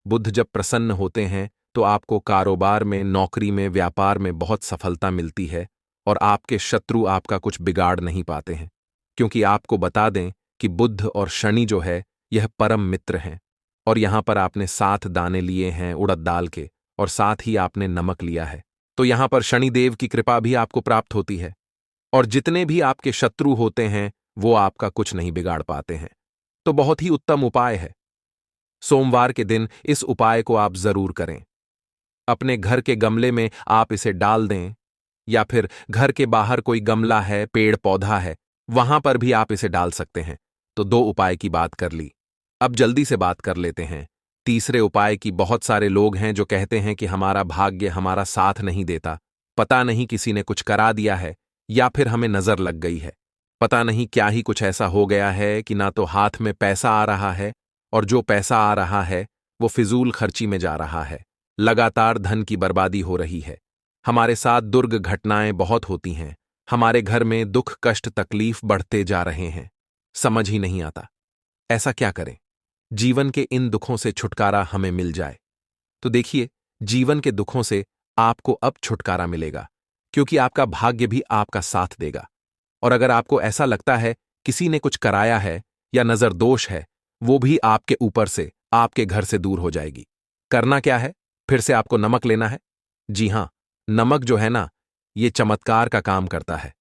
बुद्ध जब प्रसन्न होते हैं तो आपको कारोबार में, नौकरी में, व्यापार में बहुत सफलता मिलती है और आपके शत्रु आपका कुछ बिगाड़ नहीं पाते हैं। क्योंकि आपको बता दें कि बुद्ध और शनि जो है यह परम मित्र हैं। और यहां पर आपने 7 दाने लिए हैं उड़द दाल के और साथ ही आपने नमक लिया है, तो यहां पर शनिदेव की कृपा भी आपको प्राप्त होती है और जितने भी आपके शत्रु होते हैं वो आपका कुछ नहीं बिगाड़ पाते हैं। तो बहुत ही उत्तम उपाय है। सोमवार के दिन इस उपाय को आप जरूर करें। अपने घर के गमले में आप इसे डाल दें या फिर घर के बाहर कोई गमला है, पेड़ पौधा है, वहां पर भी आप इसे डाल सकते हैं। तो 2 उपाय की बात कर ली। अब जल्दी से बात कर लेते हैं तीसरे उपाय की। बहुत सारे लोग हैं जो कहते हैं कि हमारा भाग्य हमारा साथ नहीं देता, पता नहीं किसी ने कुछ करा दिया है या फिर हमें नजर लग गई है, पता नहीं क्या ही कुछ ऐसा हो गया है कि ना तो हाथ में पैसा आ रहा है और जो पैसा आ रहा है वो फिजूल खर्ची में जा रहा है, लगातार धन की बर्बादी हो रही है। हमारे साथ दुर्ग घटनाएं बहुत होती हैं, हमारे घर में दुख कष्ट तकलीफ बढ़ते जा रहे हैं, समझ ही नहीं आता ऐसा क्या करें जीवन के इन दुखों से छुटकारा हमें मिल जाए। तो देखिए, जीवन के दुखों से आपको अब छुटकारा मिलेगा क्योंकि आपका भाग्य भी आपका साथ देगा। और अगर आपको ऐसा लगता है किसी ने कुछ कराया है या नजर दोष है, वो भी आपके ऊपर से, आपके घर से दूर हो जाएगी। करना क्या है, फिर से आपको नमक लेना है। जी हां, नमक जो है ना, ये चमत्कार का काम करता है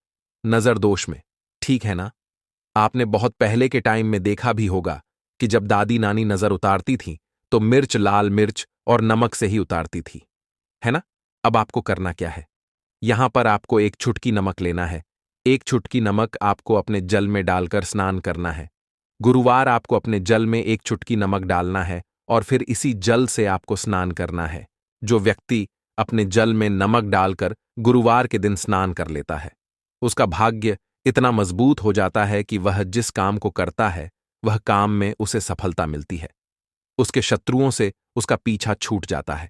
नजर दोष में। ठीक है ना, आपने बहुत पहले के टाइम में देखा भी होगा कि जब दादी नानी नजर उतारती थी तो मिर्च, लाल मिर्च और नमक से ही उतारती थी, है ना। अब आपको करना क्या है, यहां पर आपको एक चुटकी नमक लेना है। एक चुटकी नमक आपको अपने जल में डालकर स्नान करना है। गुरुवार आपको अपने जल में एक चुटकी नमक डालना है और फिर इसी जल से आपको स्नान करना है। जो व्यक्ति अपने जल में नमक डालकर गुरुवार के दिन स्नान कर लेता है, उसका भाग्य इतना मजबूत हो जाता है कि वह जिस काम को करता है वह काम में उसे सफलता मिलती है। उसके शत्रुओं से उसका पीछा छूट जाता है।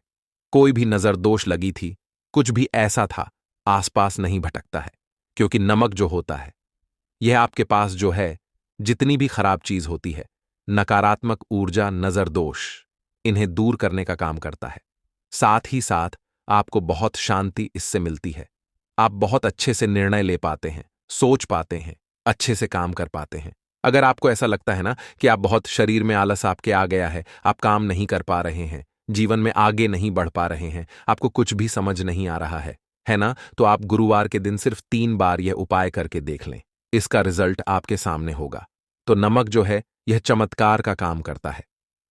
कोई भी नजर दोष लगी थी, कुछ भी ऐसा था, आसपास नहीं भटकता है। क्योंकि नमक जो होता है, यह आपके पास जो है, जितनी भी खराब चीज होती है, नकारात्मक ऊर्जा, नजर दोष, इन्हें दूर करने का काम करता है। साथ ही साथ आपको बहुत शांति इससे मिलती है। आप बहुत अच्छे से निर्णय ले पाते हैं, सोच पाते हैं, अच्छे से काम कर पाते हैं। अगर आपको ऐसा लगता है ना कि आप बहुत, शरीर में आलस आपके आ गया है, आप काम नहीं कर पा रहे हैं, जीवन में आगे नहीं बढ़ पा रहे हैं, आपको कुछ भी समझ नहीं आ रहा है ना, तो आप गुरुवार के दिन सिर्फ 3 बार यह उपाय करके देख लें। इसका रिजल्ट आपके सामने होगा। तो नमक जो है यह चमत्कार का काम करता है।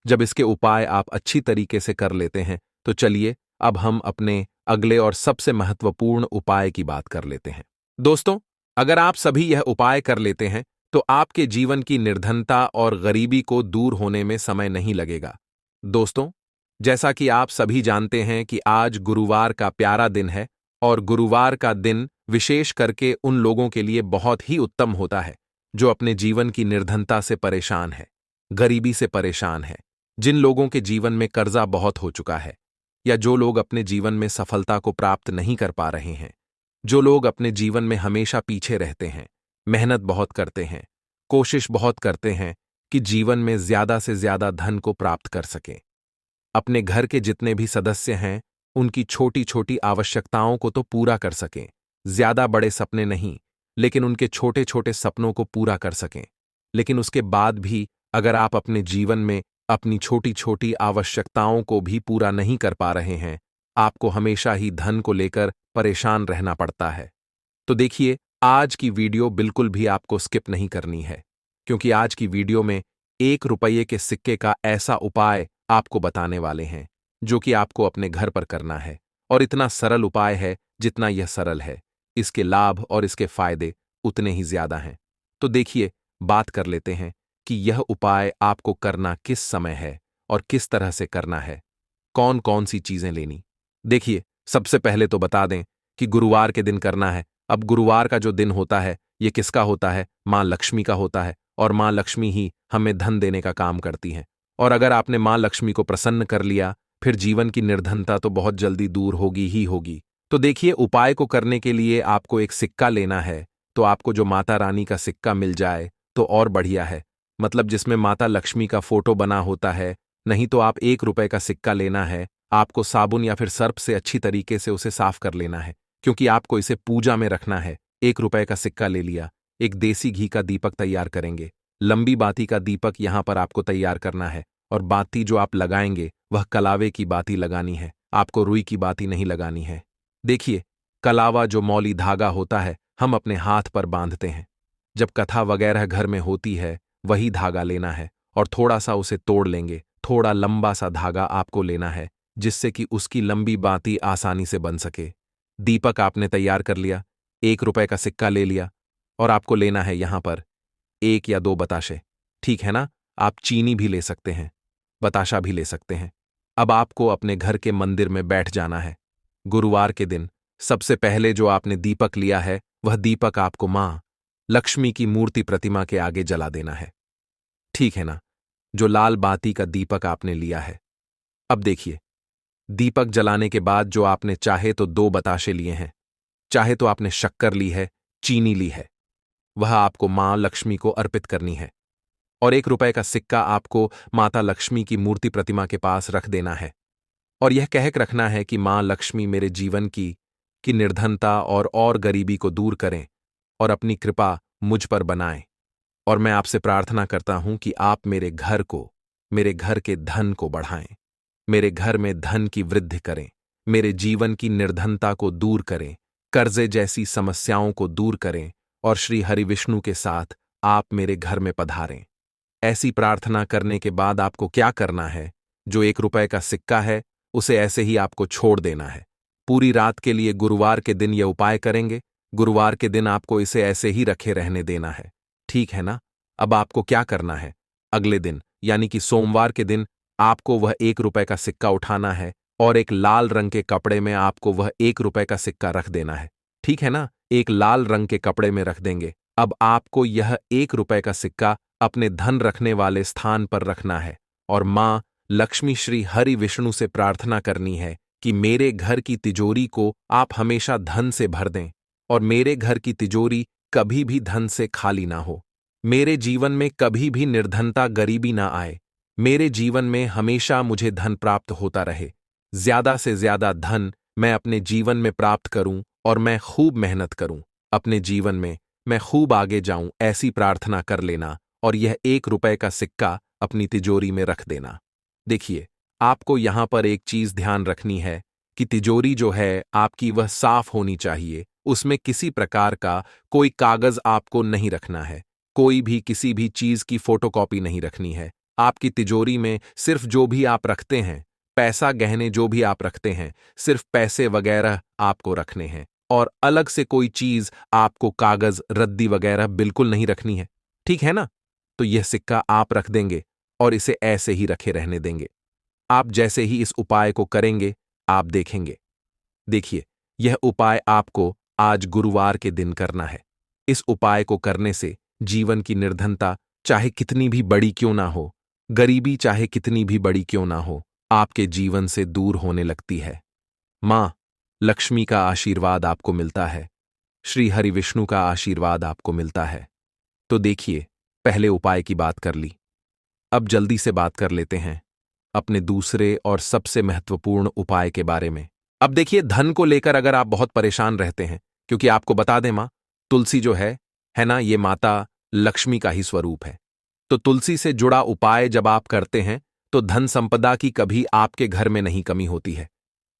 जब इसके उपाय आप अच्छी तरीके से कर लेते हैं तो चलिए अब हम अपने अगले और सबसे महत्वपूर्ण उपाय की बात कर लेते हैं। दोस्तों, अगर आप सभी यह उपाय कर लेते हैं तो आपके जीवन की निर्धनता और गरीबी को दूर होने में समय नहीं लगेगा। दोस्तों, जैसा कि आप सभी जानते हैं कि आज गुरुवार का प्यारा दिन है और गुरुवार का दिन विशेष करके उन लोगों के लिए बहुत ही उत्तम होता है जो अपने जीवन की निर्धनता से परेशान है, गरीबी से परेशान है, जिन लोगों के जीवन में कर्जा बहुत हो चुका है या जो लोग अपने जीवन में सफलता को प्राप्त नहीं कर पा रहे हैं, जो लोग अपने जीवन में हमेशा पीछे रहते हैं, मेहनत बहुत करते हैं, कोशिश बहुत करते हैं कि जीवन में ज्यादा से ज्यादा धन को प्राप्त कर सकें। अपने घर के जितने भी सदस्य हैं उनकी छोटी छोटी आवश्यकताओं को तो पूरा कर सकें, ज्यादा बड़े सपने नहीं, लेकिन उनके छोटे छोटे सपनों को पूरा कर सकें। लेकिन उसके बाद भी अगर आप अपने जीवन में अपनी छोटी छोटी आवश्यकताओं को भी पूरा नहीं कर पा रहे हैं, आपको हमेशा ही धन को लेकर परेशान रहना पड़ता है, तो देखिए, आज की वीडियो बिल्कुल भी आपको स्किप नहीं करनी है, क्योंकि आज की वीडियो में 1 रुपये के सिक्के का ऐसा उपाय आपको बताने वाले हैं जो कि आपको अपने घर पर करना है। और इतना सरल उपाय है, जितना यह सरल है, इसके लाभ और इसके फायदे उतने ही ज्यादा हैं। तो देखिए, बात कर लेते हैं कि यह उपाय आपको करना किस समय है और किस तरह से करना है, कौन कौन सी चीजें लेनी। देखिए, सबसे पहले तो बता दें कि गुरुवार के दिन करना है। अब गुरुवार का जो दिन होता है, ये किसका होता है? मां लक्ष्मी का होता है, और मां लक्ष्मी ही हमें धन देने का काम करती हैं। और अगर आपने मां लक्ष्मी को प्रसन्न कर लिया, फिर जीवन की निर्धनता तो बहुत जल्दी दूर होगी ही होगी। तो देखिए, उपाय को करने के लिए आपको एक सिक्का लेना है। तो आपको जो माता रानी का सिक्का मिल जाए तो और बढ़िया है, मतलब जिसमें माता लक्ष्मी का फोटो बना होता है। नहीं तो आप 1 रुपए का सिक्का लेना है। आपको साबुन या फिर सर्फ से अच्छी तरीके से उसे साफ कर लेना है, क्योंकि आपको इसे पूजा में रखना है। 1 रुपए का सिक्का ले लिया। एक देसी घी का दीपक तैयार करेंगे। लंबी बाती का दीपक यहां पर आपको तैयार करना है, और बाती जो आप लगाएंगे वह कलावे की बाती लगानी है, आपको रुई की बाती नहीं लगानी है। देखिए, कलावा जो मौली धागा होता है, हम अपने हाथ पर बांधते हैं। जब कथा वगैरह घर में होती है, वही धागा लेना है, और थोड़ा सा उसे तोड़ लेंगे। थोड़ा लंबा सा धागा आपको लेना है, जिससे कि उसकी लंबी बाती आसानी से बन सके। दीपक आपने तैयार कर लिया, 1 रुपए का सिक्का ले लिया, और आपको लेना है यहां पर 1 या 2 बताशे। ठीक है ना? आप चीनी भी ले सकते हैं, बताशा भी ले सकते हैं। अब आपको अपने घर के मंदिर में बैठ जाना है। गुरुवार के दिन सबसे पहले जो आपने दीपक लिया है, वह दीपक आपको मां लक्ष्मी की मूर्ति प्रतिमा के आगे जला देना है। ठीक है ना? जो लाल बाती का दीपक आपने लिया है। अब देखिए, दीपक जलाने के बाद जो आपने चाहे तो 2 बताशे लिए हैं, चाहे तो आपने शक्कर ली है, चीनी ली है, वह आपको मां लक्ष्मी को अर्पित करनी है। और 1 रुपए का सिक्का आपको माता लक्ष्मी की मूर्ति प्रतिमा के पास रख देना है, और यह कहकर रखना है कि मां लक्ष्मी मेरे जीवन की निर्धनता और गरीबी को दूर करें और अपनी कृपा मुझ पर बनाएं। और मैं आपसे प्रार्थना करता हूं कि आप मेरे घर के धन को बढ़ाएं, मेरे घर में धन की वृद्धि करें, मेरे जीवन की निर्धनता को दूर करें, कर्जे जैसी समस्याओं को दूर करें, और श्री हरि विष्णु के साथ आप मेरे घर में पधारें। ऐसी प्रार्थना करने के बाद आपको क्या करना है? जो 1 रुपए का सिक्का है, उसे ऐसे ही आपको छोड़ देना है। पूरी रात के लिए गुरुवार के दिन यह उपाय करेंगे। गुरुवार के दिन आपको इसे ऐसे ही रखे रहने देना है। ठीक है ना? अब आपको क्या करना है? अगले दिन यानी कि सोमवार के दिन आपको वह 1 रुपए का सिक्का उठाना है, और एक लाल रंग के कपड़े में आपको वह 1 रुपए का सिक्का रख देना है। ठीक है ना? एक लाल रंग के कपड़े में रख देंगे। अब आपको यह 1 रुपए का सिक्का अपने धन रखने वाले स्थान पर रखना है, और मां लक्ष्मी श्री हरि विष्णु से प्रार्थना करनी है कि मेरे घर की तिजोरी को आप हमेशा धन से भर दें, और मेरे घर की तिजोरी कभी भी धन से खाली ना हो। मेरे जीवन में कभी भी निर्धनता गरीबी ना आए। मेरे जीवन में हमेशा मुझे धन प्राप्त होता रहे। ज्यादा से ज्यादा धन मैं अपने जीवन में प्राप्त करूं, और मैं खूब मेहनत करूं। अपने जीवन में मैं खूब आगे जाऊं, ऐसी प्रार्थना कर लेना, और यह 1 रुपए का सिक्का अपनी तिजोरी में रख देना। देखिए, आपको यहां पर एक चीज ध्यान रखनी है कि तिजोरी जो है आपकी वह साफ होनी चाहिए। उसमें किसी प्रकार का कोई कागज आपको नहीं रखना है। कोई भी किसी भी चीज की फोटोकॉपी नहीं रखनी है। आपकी तिजोरी में सिर्फ जो भी आप रखते हैं, पैसा गहने जो भी आप रखते हैं, सिर्फ पैसे वगैरह आपको रखने हैं, और अलग से कोई चीज आपको कागज रद्दी वगैरह बिल्कुल नहीं रखनी है। ठीक है ना? तो यह सिक्का आप रख देंगे, और इसे ऐसे ही रखे रहने देंगे। आप जैसे ही इस उपाय को करेंगे, आप देखेंगे। देखिए, यह उपाय आपको आज गुरुवार के दिन करना है। इस उपाय को करने से जीवन की निर्धनता चाहे कितनी भी बड़ी क्यों ना हो, गरीबी चाहे कितनी भी बड़ी क्यों ना हो, आपके जीवन से दूर होने लगती है। मां लक्ष्मी का आशीर्वाद आपको मिलता है, श्री हरि विष्णु का आशीर्वाद आपको मिलता है। तो देखिए, पहले उपाय की बात कर ली, अब जल्दी से बात कर लेते हैं अपने दूसरे और सबसे महत्वपूर्ण उपाय के बारे में। अब देखिए, धन को लेकर अगर आप बहुत परेशान रहते हैं, क्योंकि आपको बता दें मां तुलसी जो है ना, ये माता लक्ष्मी का ही स्वरूप है। तो तुलसी से जुड़ा उपाय जब आप करते हैं, तो धन संपदा की कभी आपके घर में नहीं कमी होती है,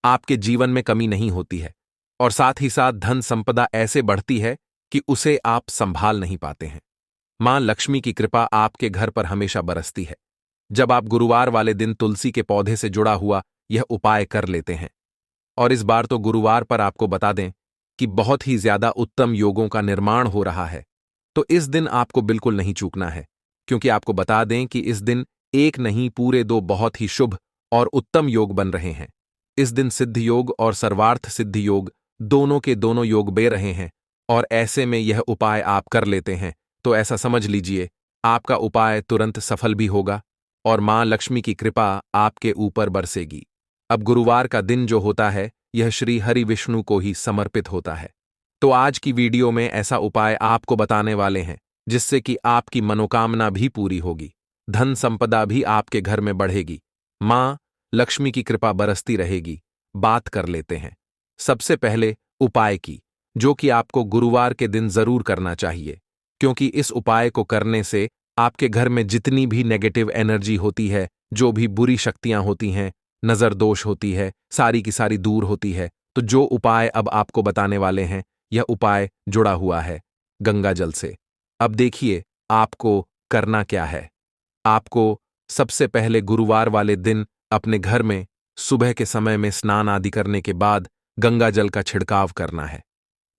आपके जीवन में कमी नहीं होती है, और साथ ही साथ धन संपदा ऐसे बढ़ती है कि उसे आप संभाल नहीं पाते हैं। मां लक्ष्मी की कृपा आपके घर पर हमेशा बरसती है जब आप गुरुवार वाले दिन तुलसी के पौधे से जुड़ा हुआ यह उपाय कर लेते हैं। और इस बार तो गुरुवार पर आपको बता दें कि बहुत ही ज्यादा उत्तम योगों का निर्माण हो रहा है। तो इस दिन आपको बिल्कुल नहीं चूकना है, क्योंकि आपको बता दें कि इस दिन एक नहीं पूरे दो बहुत ही शुभ और उत्तम योग बन रहे हैं। इस दिन सिद्ध योग और सर्वार्थ सिद्ध योग दोनों के दोनों योग बन रहे हैं, और ऐसे में यह उपाय आप कर लेते हैं तो ऐसा समझ लीजिए आपका उपाय तुरंत सफल भी होगा और मां लक्ष्मी की कृपा आपके ऊपर बरसेगी। अब गुरुवार का दिन जो होता है यह श्री हरि विष्णु को ही समर्पित होता है। तो आज की वीडियो में ऐसा उपाय आपको बताने वाले हैं जिससे कि आपकी मनोकामना भी पूरी होगी, धन संपदा भी आपके घर में बढ़ेगी, मां लक्ष्मी की कृपा बरसती रहेगी। बात कर लेते हैं सबसे पहले उपाय की, जो कि आपको गुरुवार के दिन जरूर करना चाहिए, क्योंकि इस उपाय को करने से आपके घर में जितनी भी नेगेटिव एनर्जी होती है, जो भी बुरी शक्तियां होती हैं, नजर दोष होती है, सारी की सारी दूर होती है। तो जो उपाय अब आपको बताने वाले हैं यह उपाय जुड़ा हुआ है गंगा जल से। अब देखिए आपको करना क्या है। आपको सबसे पहले गुरुवार वाले दिन अपने घर में सुबह के समय में स्नान आदि करने के बाद गंगा जल का छिड़काव करना है।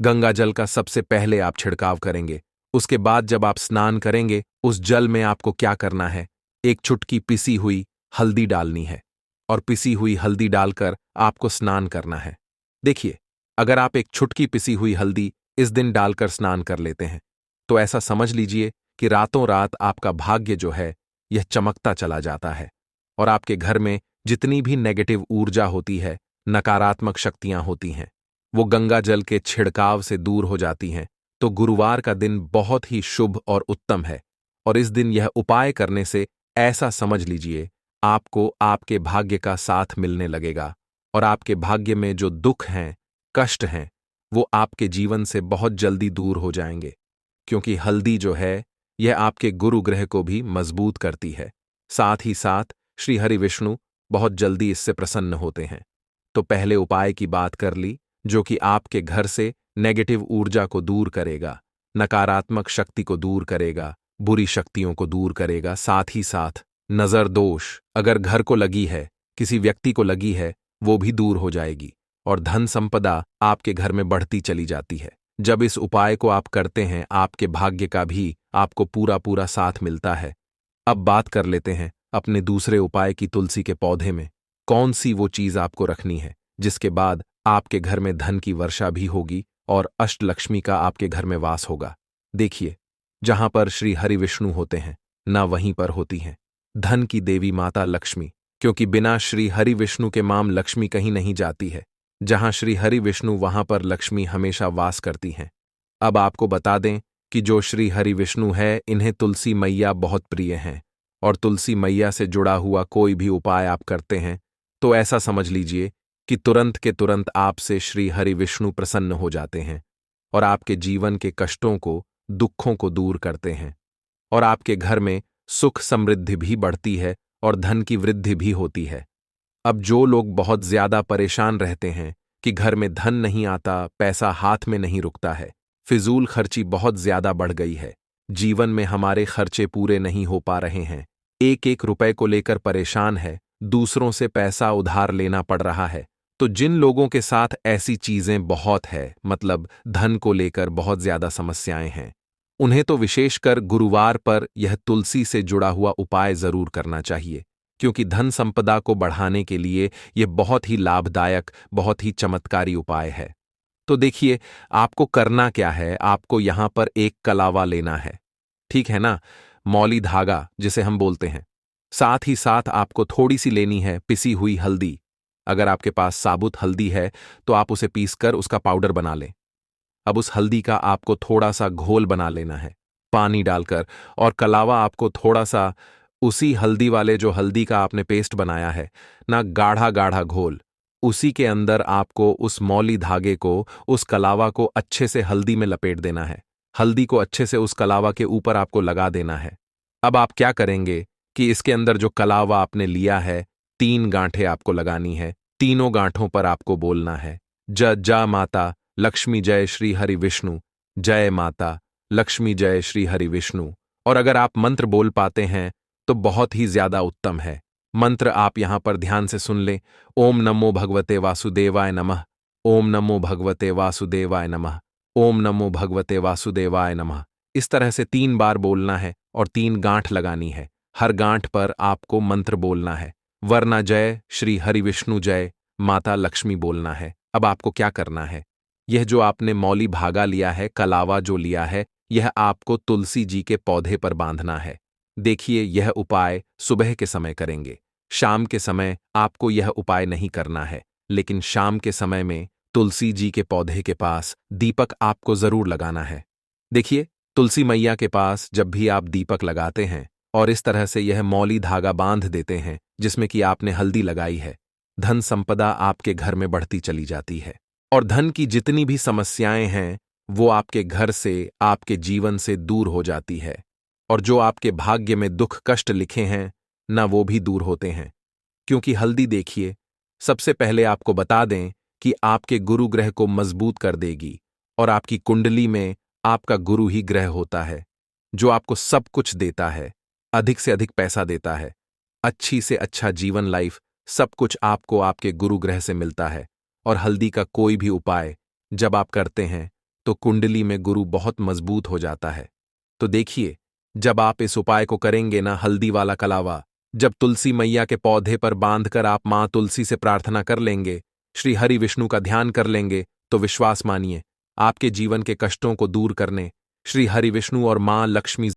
गंगा जल का सबसे पहले आप छिड़काव करेंगे। उसके बाद जब आप स्नान करेंगे उस जल में आपको क्या करना है, एक चुटकी पिसी हुई हल्दी डालनी है और पिसी हुई हल्दी डालकर आपको स्नान करना है। देखिए, अगर आप एक चुटकी पिसी हुई हल्दी इस दिन डालकर स्नान कर लेते हैं तो ऐसा समझ लीजिए कि रातों रात आपका भाग्य जो है यह चमकता चला जाता है और आपके घर में जितनी भी नेगेटिव ऊर्जा होती है, नकारात्मक शक्तियां होती हैं, वो गंगा जल के छिड़काव से दूर हो जाती हैं। तो गुरुवार का दिन बहुत ही शुभ और उत्तम है और इस दिन यह उपाय करने से ऐसा समझ लीजिए आपको आपके भाग्य का साथ मिलने लगेगा और आपके भाग्य में जो दुख हैं, कष्ट हैं, वो आपके जीवन से बहुत जल्दी दूर हो जाएंगे, क्योंकि हल्दी जो है यह आपके गुरु ग्रह को भी मजबूत करती है। साथ ही साथ श्री हरि विष्णु बहुत जल्दी इससे प्रसन्न होते हैं। तो पहले उपाय की बात कर ली, जो कि आपके घर से नेगेटिव ऊर्जा को दूर करेगा, नकारात्मक शक्ति को दूर करेगा, बुरी शक्तियों को दूर करेगा। साथ ही साथ नजर दोष अगर घर को लगी है, किसी व्यक्ति को लगी है, वो भी दूर हो जाएगी और धन संपदा आपके घर में बढ़ती चली जाती है। जब इस उपाय को आप करते हैं आपके भाग्य का भी आपको पूरा पूरा साथ मिलता है। अब बात कर लेते हैं अपने दूसरे उपाय की। तुलसी के पौधे में कौन सी वो चीज आपको रखनी है जिसके बाद आपके घर में धन की वर्षा भी होगी और अष्टलक्ष्मी का आपके घर में वास होगा। देखिए, जहां पर श्री हरि विष्णु होते हैं ना वहीं पर होती हैं धन की देवी माता लक्ष्मी, क्योंकि बिना श्री हरि विष्णु के माम लक्ष्मी कहीं नहीं जाती है। जहां श्री हरि विष्णु वहां पर लक्ष्मी हमेशा वास करती हैं। अब आपको बता दें कि जो श्री हरि विष्णु है इन्हें तुलसी मैया बहुत प्रिय हैं और तुलसी मैया से जुड़ा हुआ कोई भी उपाय आप करते हैं तो ऐसा समझ लीजिए कि तुरंत के तुरंत आपसे श्री हरि विष्णु प्रसन्न हो जाते हैं और आपके जीवन के कष्टों को, दुखों को दूर करते हैं और आपके घर में सुख समृद्धि भी बढ़ती है और धन की वृद्धि भी होती है। अब जो लोग बहुत ज्यादा परेशान रहते हैं कि घर में धन नहीं आता, पैसा हाथ में नहीं रुकता है, फिजूल खर्ची बहुत ज्यादा बढ़ गई है, जीवन में हमारे खर्चे पूरे नहीं हो पा रहे हैं, एक एक रुपए को लेकर परेशान है, दूसरों से पैसा उधार लेना पड़ रहा है, तो जिन लोगों के साथ ऐसी चीजें बहुत है, मतलब धन को लेकर बहुत ज्यादा समस्याएं हैं, उन्हें तो विशेषकर गुरुवार पर यह तुलसी से जुड़ा हुआ उपाय जरूर करना चाहिए, क्योंकि धन संपदा को बढ़ाने के लिए यह बहुत ही लाभदायक, बहुत ही चमत्कारी उपाय है। तो देखिए, आपको करना क्या है, आपको यहां पर एक कलावा लेना है, ठीक है ना, मौली धागा जिसे हम बोलते हैं। साथ ही साथ आपको थोड़ी सी लेनी है पिसी हुई हल्दी। अगर आपके पास साबुत हल्दी है तो आप उसे पीसकर उसका पाउडर बना लें। अब उस हल्दी का आपको थोड़ा सा घोल बना लेना है पानी डालकर, और कलावा आपको थोड़ा सा उसी हल्दी वाले जो हल्दी का आपने पेस्ट बनाया है ना, गाढ़ा गाढ़ा घोल, उसी के अंदर आपको उस मौली धागे को, उस कलावा को अच्छे से हल्दी में लपेट देना है। हल्दी को अच्छे से उस कलावा के ऊपर आपको लगा देना है। अब आप क्या करेंगे कि इसके अंदर जो कलावा आपने लिया है 3 गांठें आपको लगानी है। तीनों गांठों पर आपको बोलना है जय माता लक्ष्मी जय श्री हरि विष्णु, जय माता लक्ष्मी जय श्री हरि विष्णु। और अगर आप मंत्र बोल पाते हैं तो बहुत ही ज्यादा उत्तम है। मंत्र आप यहां पर ध्यान से सुन लें। ओम नमो भगवते वासुदेवाय नमः, ओम नमो भगवते वासुदेवाय नमः, ओम नमो भगवते वासुदेवाय नमः। इस तरह से 3 बार बोलना है और 3 गांठ लगानी है। हर गांठ पर आपको मंत्र बोलना है, वरना जय श्री हरि विष्णु जय माता लक्ष्मी बोलना है। अब आपको क्या करना है, यह जो आपने मौली भागा लिया है, कलावा जो लिया है, यह आपको तुलसी जी के पौधे पर बांधना है। देखिए, यह उपाय सुबह के समय करेंगे। शाम के समय आपको यह उपाय नहीं करना है, लेकिन शाम के समय में तुलसी जी के पौधे के पास दीपक आपको जरूर लगाना है। देखिए, तुलसी मैया के पास जब भी आप दीपक लगाते हैं और इस तरह से यह मौली धागा बांध देते हैं जिसमें कि आपने हल्दी लगाई है, धन संपदा आपके घर में बढ़ती चली जाती है और धन की जितनी भी समस्याएं हैं वो आपके घर से, आपके जीवन से दूर हो जाती है। और जो आपके भाग्य में दुख कष्ट लिखे हैं ना, वो भी दूर होते हैं। क्योंकि हल्दी, देखिए, सबसे पहले आपको बता दें कि आपके गुरु ग्रह को मजबूत कर देगी और आपकी कुंडली में आपका गुरु ही ग्रह होता है जो आपको सब कुछ देता है, अधिक से अधिक पैसा देता है, अच्छी से अच्छा जीवन लाइफ, सब कुछ आपको आपके गुरु ग्रह से मिलता है। और हल्दी का कोई भी उपाय जब आप करते हैं तो कुंडली में गुरु बहुत मजबूत हो जाता है। तो देखिए, जब आप इस उपाय को करेंगे ना, हल्दी वाला कलावा, जब तुलसी मैया के पौधे पर बांधकर आप मां तुलसी से प्रार्थना कर लेंगे, श्री हरि विष्णु का ध्यान कर लेंगे, तो विश्वास मानिए, आपके जीवन के कष्टों को दूर करने श्री हरि विष्णु और मां लक्ष्मी